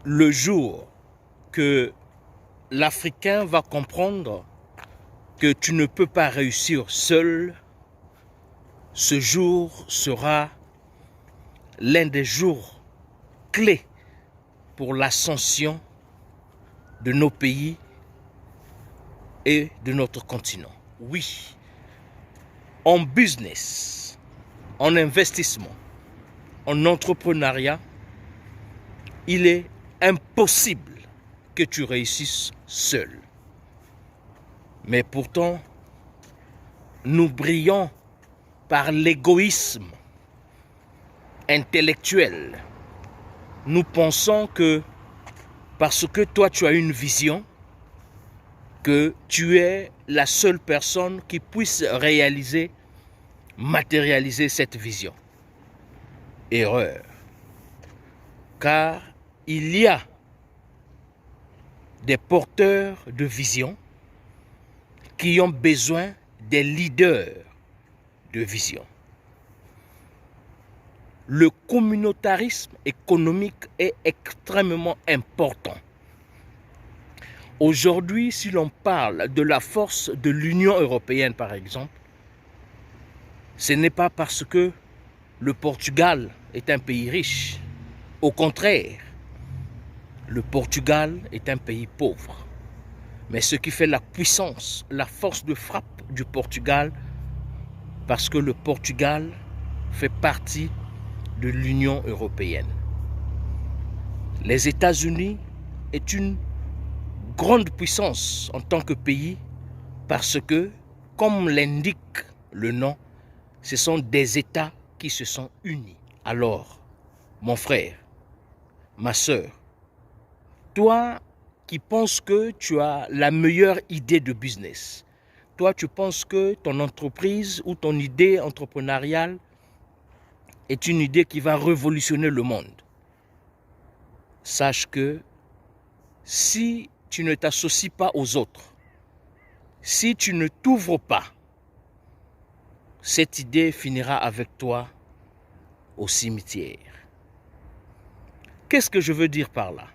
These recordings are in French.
le jour que l'Africain va comprendre que tu ne peux pas réussir seul, ce jour sera l'un des jours clés pour l'ascension de nos pays et de notre continent. Oui, en business, en investissement, en entrepreneuriat, il est impossible que tu réussisses seul. Mais pourtant, nous brillons par l'égoïsme intellectuel. Nous pensons que parce que toi tu as une vision, que tu es la seule personne qui puisse réaliser, matérialiser cette vision. Erreur. Car il y a des porteurs de vision qui ont besoin des leaders de vision. Le communautarisme économique est extrêmement important. Aujourd'hui, si l'on parle de la force de l'Union européenne, par exemple, ce n'est pas parce que le Portugal est un pays riche. Au contraire, le Portugal est un pays pauvre. Mais ce qui fait la puissance, la force de frappe du Portugal, parce que le Portugal fait partie de l'Union européenne. Les États-Unis est une grande puissance en tant que pays parce que, comme l'indique le nom, ce sont des États qui se sont unis. Alors, mon frère, ma sœur, toi qui penses que tu as la meilleure idée de business, toi tu penses que ton entreprise ou ton idée entrepreneuriale est une idée qui va révolutionner le monde. Sache que si tu ne t'associes pas aux autres, si tu ne t'ouvres pas, cette idée finira avec toi au cimetière. Qu'est-ce que je veux dire par là?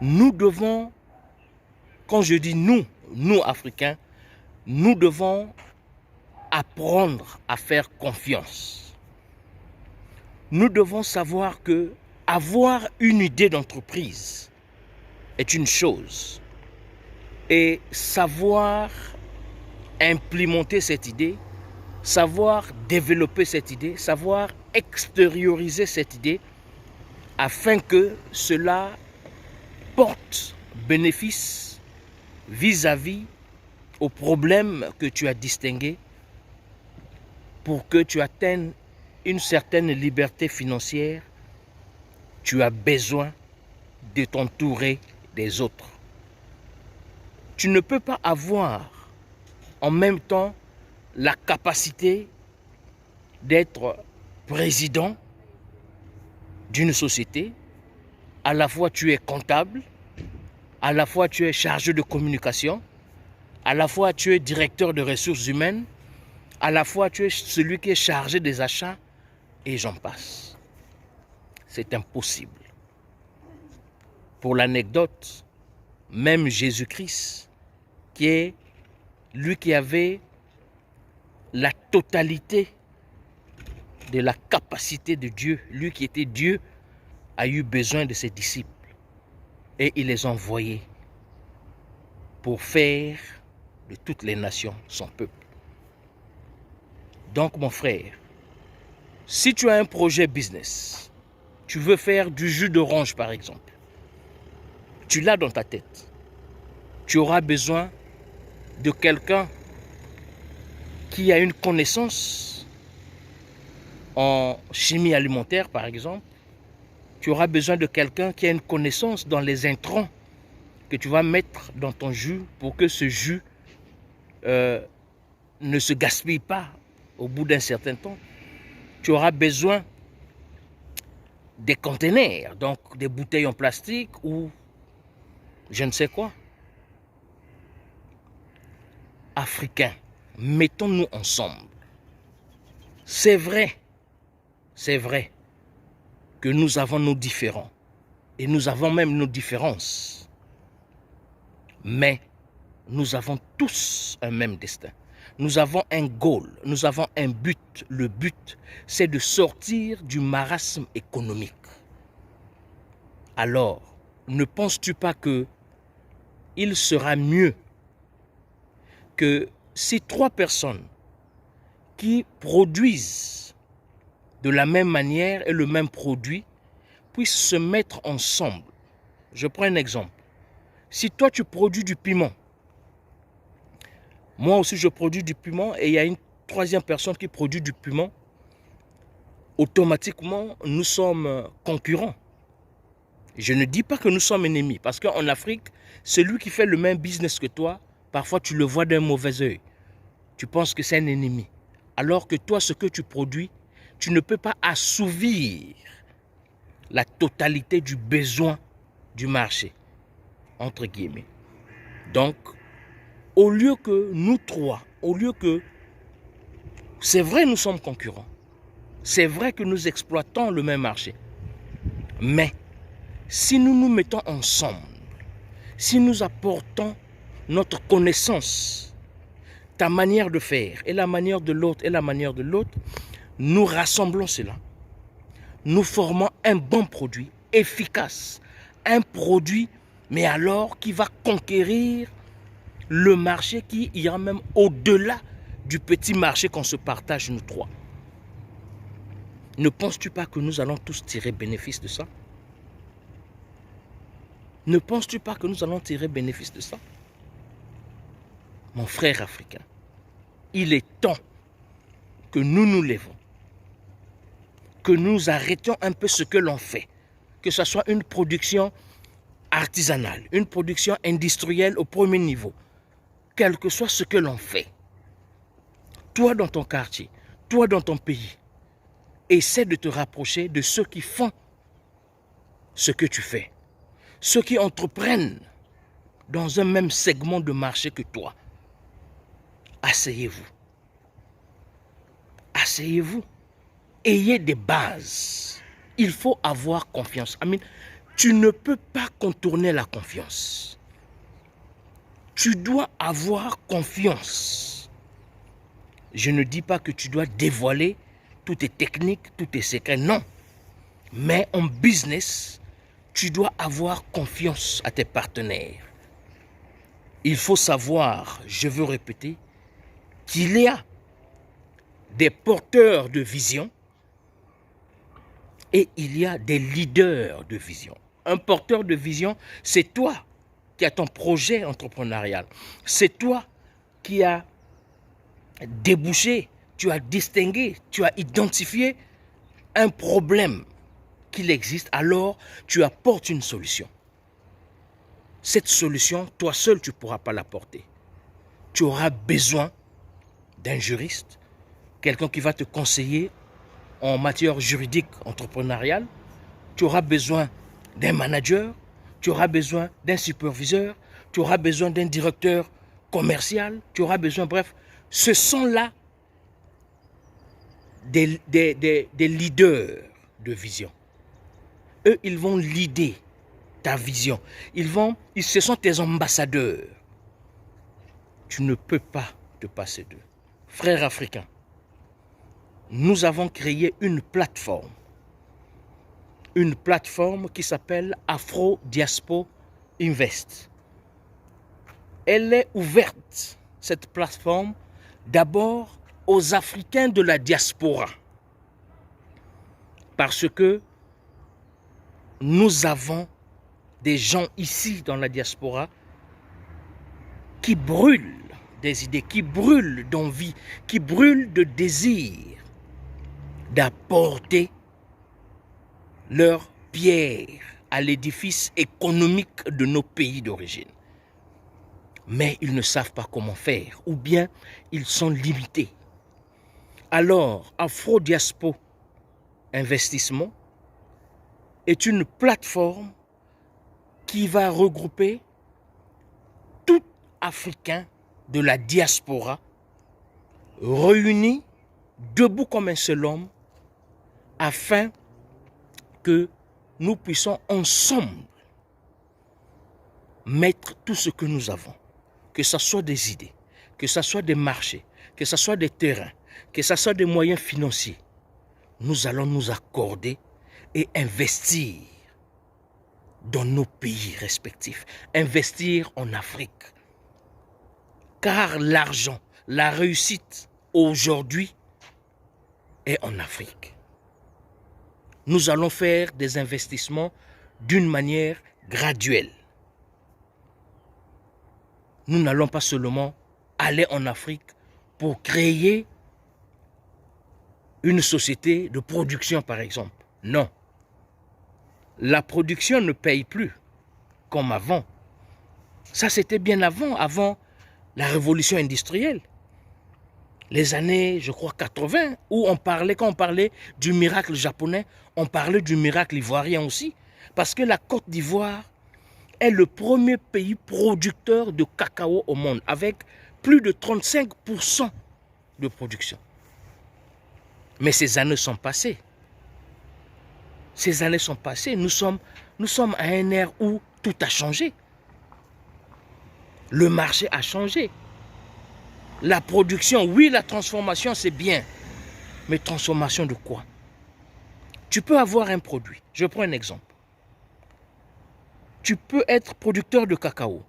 Nous devons, quand je dis nous Africains, nous devons apprendre à faire confiance. Nous devons savoir que avoir une idée d'entreprise est une chose et savoir implémenter cette idée, savoir développer cette idée, savoir extérioriser cette idée afin que cela porte bénéfice vis-à-vis aux problèmes que tu as distingués pour que tu atteignes une certaine liberté financière, tu as besoin de t'entourer des autres. Tu ne peux pas avoir en même temps la capacité d'être président d'une société, à la fois tu es comptable, à la fois tu es chargé de communication, à la fois tu es directeur de ressources humaines, à la fois tu es celui qui est chargé des achats, et j'en passe. C'est impossible. Pour l'anecdote, même Jésus-Christ, qui est lui qui avait la totalité de la capacité de Dieu, lui qui était Dieu, a eu besoin de ses disciples et il les a envoyés pour faire de toutes les nations son peuple. Donc mon frère, si tu as un projet business, tu veux faire du jus d'orange par exemple, tu l'as dans ta tête, tu auras besoin de quelqu'un qui a une connaissance en chimie alimentaire par exemple, tu auras besoin de quelqu'un qui a une connaissance dans les intrants que tu vas mettre dans ton jus pour que ce jus ne se gaspille pas au bout d'un certain temps. Tu auras besoin des conteneurs, donc des bouteilles en plastique ou je ne sais quoi. Africains, mettons-nous ensemble. C'est vrai que nous avons nos différends. et nous avons même nos différences. Mais nous avons tous un même destin. Nous avons un goal, nous avons un but. Le but, c'est de sortir du marasme économique. Alors, ne penses-tu pas que il sera mieux que si 3 personnes qui produisent de la même manière et le même produit puissent se mettre ensemble? Je prends un exemple. Si toi tu produis du piment, moi aussi je produis du piment et il y a une 3e personne qui produit du piment, automatiquement nous sommes concurrents. Je ne dis pas que nous sommes ennemis, parce qu'en Afrique, celui qui fait le même business que toi, parfois tu le vois d'un mauvais œil. Tu penses que c'est un ennemi. Alors que toi, ce que tu produis, tu ne peux pas assouvir la totalité du besoin du marché, entre guillemets. Donc, au lieu que nous 3, c'est vrai nous sommes concurrents, c'est vrai que nous exploitons le même marché, mais si nous nous mettons ensemble, si nous apportons notre connaissance, ta manière de faire et la manière de l'autre et la manière de l'autre, nous rassemblons cela. Nous formons un bon produit efficace, un produit, mais alors qui va conquérir le marché, qui ira même au-delà du petit marché qu'on se partage nous 3. Ne penses-tu pas que nous allons tous tirer bénéfice de ça? Ne penses-tu pas que nous allons tirer bénéfice de ça? Mon frère africain, il est temps que nous nous lèvons, que nous arrêtions un peu ce que l'on fait, que ce soit une production artisanale, une production industrielle au premier niveau, quel que soit ce que l'on fait. Toi dans ton quartier, toi dans ton pays, essaie de te rapprocher de ceux qui font ce que tu fais, ceux qui entreprennent dans un même segment de marché que toi. Asseyez-vous. Asseyez-vous. Ayez des bases. Il faut avoir confiance. Amin, tu ne peux pas contourner la confiance. Tu dois avoir confiance. Je ne dis pas que tu dois dévoiler toutes tes techniques, tous tes secrets, non. Mais en business, tu dois avoir confiance à tes partenaires. Il faut savoir, je veux répéter, qu'il y a des porteurs de vision et il y a des leaders de vision. Un porteur de vision, c'est toi qui as ton projet entrepreneurial. C'est toi qui as débouché, tu as distingué, tu as identifié un problème qu'il existe, alors tu apportes une solution. Cette solution, toi seul, tu ne pourras pas l'apporter. Tu auras besoin d'un juriste, quelqu'un qui va te conseiller en matière juridique entrepreneuriale. Tu auras besoin d'un manager, tu auras besoin d'un superviseur, tu auras besoin d'un directeur commercial, tu auras besoin, bref, ce sont là des leaders de vision. Eux, ils vont leader ta vision. Ce sont tes ambassadeurs. Tu ne peux pas te passer d'eux. Frères africains, nous avons créé une plateforme qui s'appelle Afro Diaspo Invest. Elle est ouverte, cette plateforme, d'abord aux Africains de la diaspora. Parce que nous avons des gens ici dans la diaspora qui brûlent des idées, qui brûlent d'envie, qui brûlent de désir d'apporter leur pierre à l'édifice économique de nos pays d'origine. Mais ils ne savent pas comment faire, ou bien ils sont limités. Alors, Afro Diaspo Investissement est une plateforme qui va regrouper tout Africain de la diaspora réunis debout comme un seul homme afin que nous puissions ensemble mettre tout ce que nous avons, que ce soit des idées, que ce soit des marchés, que ce soit des terrains, que ce soit des moyens financiers, nous allons nous accorder et investir dans nos pays respectifs, investir en Afrique. Car l'argent, la réussite aujourd'hui est en Afrique. Nous allons faire des investissements d'une manière graduelle. Nous n'allons pas seulement aller en Afrique pour créer une société de production, par exemple. Non. La production ne paye plus comme avant. Ça, c'était bien avant la révolution industrielle. Les années, je crois, 80, où quand on parlait du miracle japonais, on parlait du miracle ivoirien aussi. Parce que la Côte d'Ivoire est le premier pays producteur de cacao au monde, avec plus de 35% de production. Mais ces années sont passées. Ces années sont passées. Nous sommes à un ère où tout a changé. Le marché a changé. La production, oui, la transformation, c'est bien. Mais transformation de quoi? Tu peux avoir un produit. Je prends un exemple. Tu peux être producteur de cacao.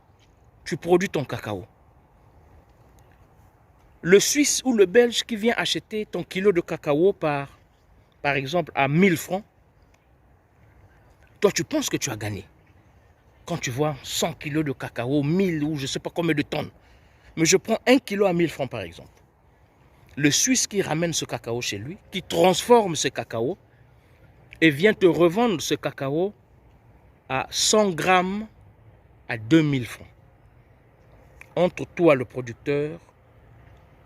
Tu produis ton cacao. Le Suisse ou le Belge qui vient acheter ton kilo de cacao par exemple, à 1000 francs, toi, tu penses que tu as gagné. Quand tu vois 100 kilos de cacao, 1000 ou je ne sais pas combien de tonnes. Mais je prends 1 kilo à 1000 francs, par exemple. Le Suisse qui ramène ce cacao chez lui, qui transforme ce cacao et vient te revendre ce cacao à 100 grammes à 2000 francs. Entre toi, le producteur,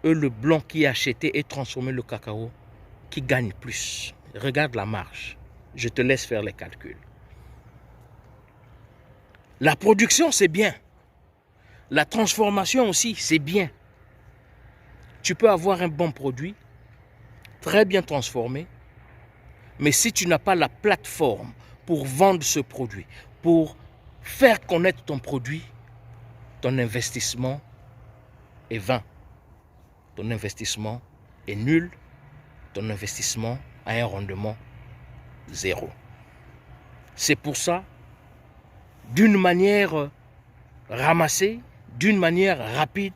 et le blanc qui a acheté et transformé le cacao, qui gagne plus. Regarde la marge. Je te laisse faire les calculs. La production, c'est bien. La transformation aussi, c'est bien. Tu peux avoir un bon produit, très bien transformé, mais si tu n'as pas la plateforme pour vendre ce produit, pour faire connaître ton produit, ton investissement est vain. Ton investissement est nul. Ton investissement a un rendement zéro. C'est pour ça, d'une manière ramassée, d'une manière rapide,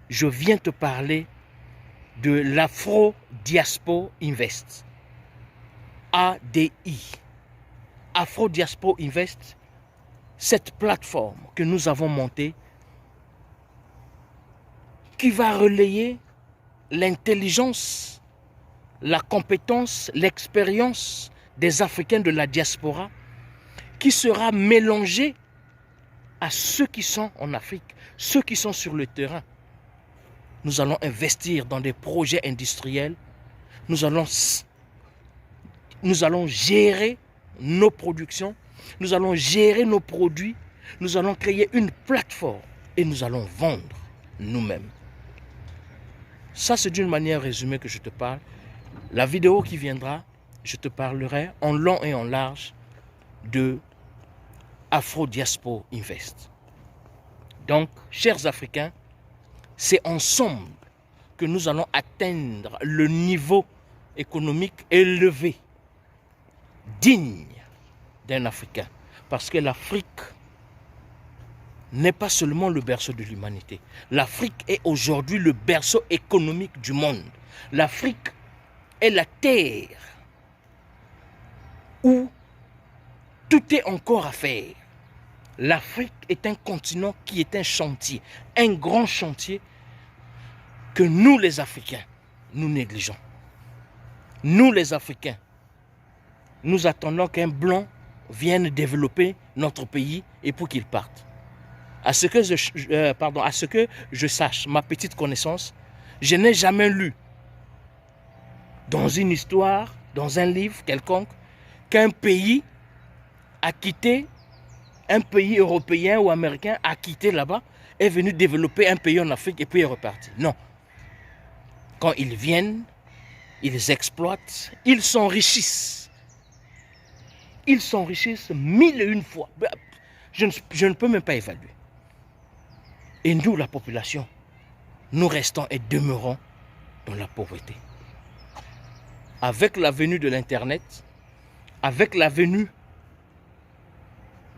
je viens te parler de l'Afro Diaspora Invest. ADI. Afro Diaspora Invest, cette plateforme que nous avons montée qui va relayer l'intelligence, la compétence, l'expérience des Africains de la diaspora qui sera mélangée à ceux qui sont en Afrique, ceux qui sont sur le terrain. Nous allons investir dans des projets industriels, nous allons gérer nos productions, nous allons gérer nos produits, nous allons créer une plateforme et nous allons vendre nous-mêmes. Ça, c'est d'une manière résumée que je te parle. La vidéo qui viendra, je te parlerai en long et en large de Afro Diaspora Invest. Donc, chers Africains, c'est ensemble que nous allons atteindre le niveau économique élevé, digne d'un Africain. Parce que l'Afrique n'est pas seulement le berceau de l'humanité. L'Afrique est aujourd'hui le berceau économique du monde. L'Afrique est la terre où tout est encore à faire. L'Afrique est un continent qui est un chantier, un grand chantier que nous les Africains, nous négligeons. Nous les Africains, nous attendons qu'un blanc vienne développer notre pays et pour qu'il parte. À ce que je sache, ma petite connaissance, je n'ai jamais lu dans une histoire, dans un livre quelconque, qu'un pays a quitté, un pays européen ou américain a quitté là-bas, est venu développer un pays en Afrique et puis est reparti. Non. Quand ils viennent, ils exploitent, ils s'enrichissent. Ils s'enrichissent 1001 fois. Je ne peux même pas évaluer. Et nous, la population, nous restons et demeurons dans la pauvreté. Avec la venue de l'Internet, avec la venue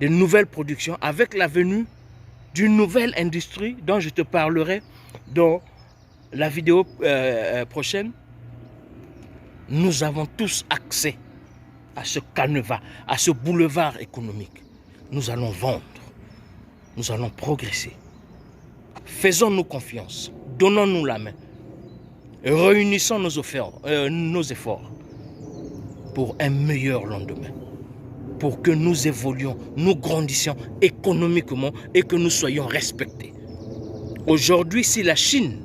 de nouvelles productions, avec la venue d'une nouvelle industrie dont je te parlerai dans la vidéo prochaine, nous avons tous accès à ce canevas, à ce boulevard économique. Nous allons vendre, nous allons progresser. Faisons-nous confiance, donnons-nous la main, réunissons nos efforts pour un meilleur lendemain, pour que nous évoluions, nous grandissions économiquement et que nous soyons respectés. Aujourd'hui, si la Chine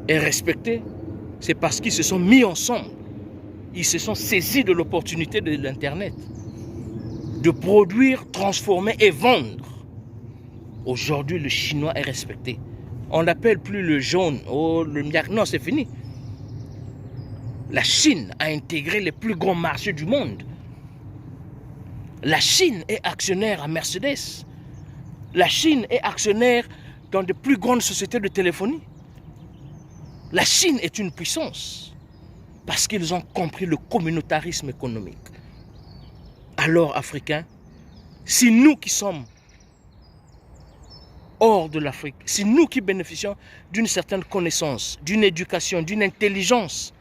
est respectée, c'est parce qu'ils se sont mis ensemble. Ils se sont saisis de l'opportunité de l'Internet, de produire, transformer et vendre. Aujourd'hui, le chinois est respecté. On n'appelle plus le jaune, le miak. Non, c'est fini. La Chine a intégré les plus grands marchés du monde. La Chine est actionnaire à Mercedes. La Chine est actionnaire dans de plus grandes sociétés de téléphonie. La Chine est une puissance parce qu'ils ont compris le communautarisme économique. Alors, Africains, si nous qui sommes hors de l'Afrique, si nous qui bénéficions d'une certaine connaissance, d'une éducation, d'une intelligence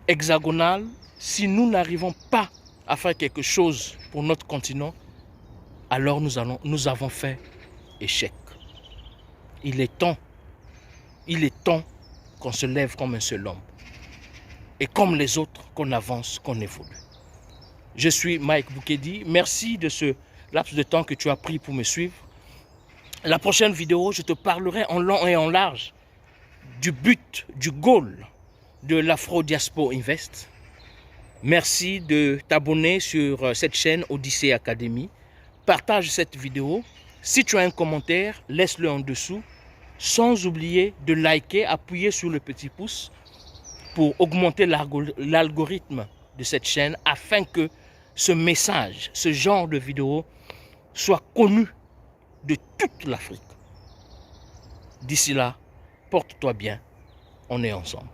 hexagonale, si nous n'arrivons pas à faire quelque chose pour notre continent, alors nous avons fait échec. Il est temps qu'on se lève comme un seul homme. Et comme les autres, qu'on avance, qu'on évolue. Je suis Mike Boukedi. Merci de ce laps de temps que tu as pris pour me suivre. La prochaine vidéo, je te parlerai en long et en large du but, du goal de l'Afro Diaspora Invest. Merci de t'abonner sur cette chaîne Odyssey Academy. Partage cette vidéo. Si tu as un commentaire, laisse-le en dessous. Sans oublier de liker, appuyer sur le petit pouce pour augmenter l'algorithme de cette chaîne afin que ce message, ce genre de vidéo soit connu de toute l'Afrique. D'ici là, porte-toi bien, on est ensemble.